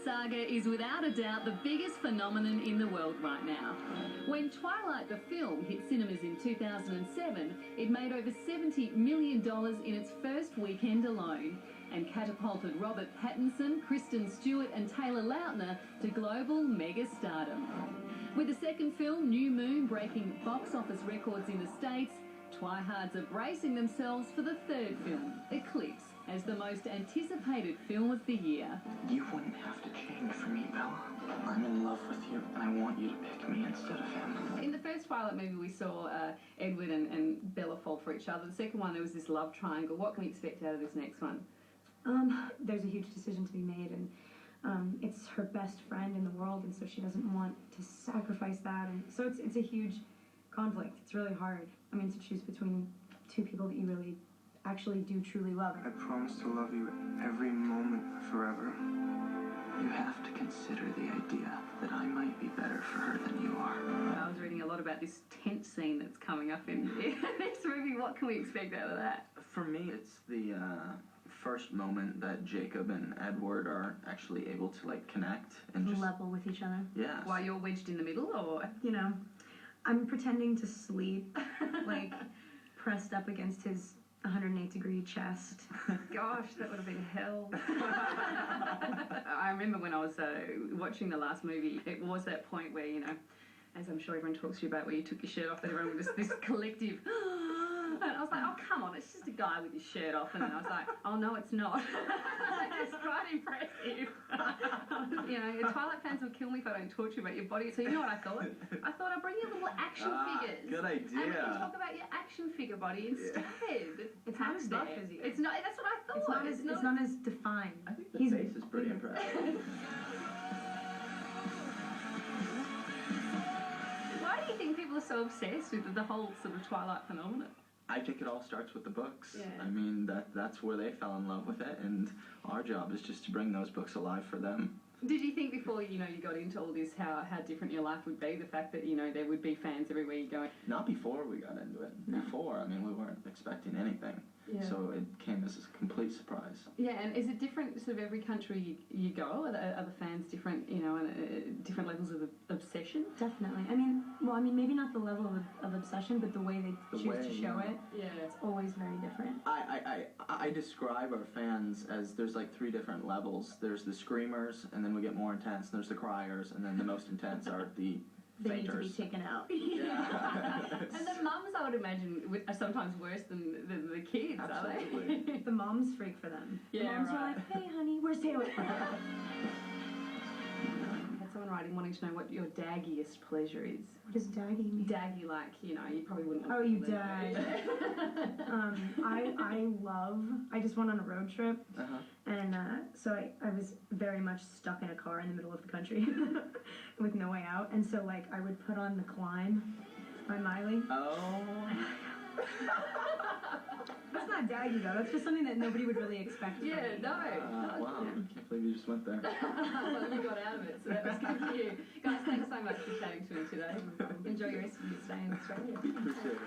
saga is without a doubt the biggest phenomenon in the world right now. When Twilight the film hit cinemas in 2007, it made over $70 million in its first weekend alone and catapulted Robert Pattinson, Kristen Stewart and Taylor Lautner to global mega-stardom. With the second film, New Moon, breaking box office records in the States, Twihards are bracing themselves for the third film, Eclipse, as the most anticipated film of the year. You wouldn't have to change for me, Bella. I'm in love with you, and I want you to pick me instead of him. In the first Twilight movie, we saw Edward and Bella fall for each other. The second one, there was this love triangle. What can we expect out of this next one? There's a huge decision to be made, and it's her best friend in the world, and so she doesn't want to sacrifice that, and so it's a huge conflict. It's really hard. I mean, to choose between two people that you really actually do truly love. I promise to love you every moment forever. You have to consider the idea that I might be better for her than you are. I was reading a lot about this tense scene that's coming up in this movie. What can we expect out of that? For me, it's the first moment that Jacob and Edward are actually able to, like, connect and just level with each other. Yeah. While you're wedged in the middle, or? You know, I'm pretending to sleep, like, pressed up against his 108-degree chest. Gosh, that would have been hell. I remember when I was watching the last movie, it was that point where, you know, as I'm sure everyone talks to you about, where you took your shirt off and everyone was this collective... And I was like, oh, come on, it's just a guy with his shirt off. And then I was like, oh, no, it's not. It's quite impressive. You know, your Twilight fans will kill me if I don't talk to you about your body. So you know what I thought? I thought I'd bring you little action figures. Good idea. And we can talk about your action figure body instead. It's not as buff as you. It's not, that's what I thought. It's not as defined. I think the face is pretty impressive. Why do you think people are so obsessed with the whole sort of Twilight phenomenon? I think it all starts with the books. Yeah. I mean, that's where they fell in love with it, and our job is just to bring those books alive for them. Did you think before, you know, you got into all this, how different your life would be? The fact that, you know, there would be fans everywhere you go? Not before we got into it. No. Before, I mean, we weren't expecting anything. Yeah. So it came as a complete surprise. Yeah, and is it different sort of every country you go? Are the fans different, you know, and different levels of obsession? Definitely. I mean, maybe not the level of obsession, but the way they choose to show it. Yeah. It's always very different. I describe our fans as there's like 3 different levels. There's the screamers, and then we get more intense. And there's the criers, and then the most intense are the They need to be fainters. taken out. Yeah. And the mums, I would imagine, are sometimes worse than the kids, Absolutely. are they? The moms freak for them. Yeah, the moms right. are like, hey, honey, where's Taylor? I had someone writing wanting to know what your daggiest pleasure is. What does daggy mean? Daggy, like, you know, you probably wouldn't... Oh, you dag. I just went on a road trip, and so I was very much stuck in a car in the middle of the country with no way out, and so, like, I would put on The Climb by Miley. Oh. That's not daggy, though. That's just something that nobody would really expect. Yeah, no. Wow, I can't believe you just went there. Well, you got out of it, so that was good for you. Guys, thanks so much for chatting to me today. Enjoy your rest of your stay in Australia. Appreciate it.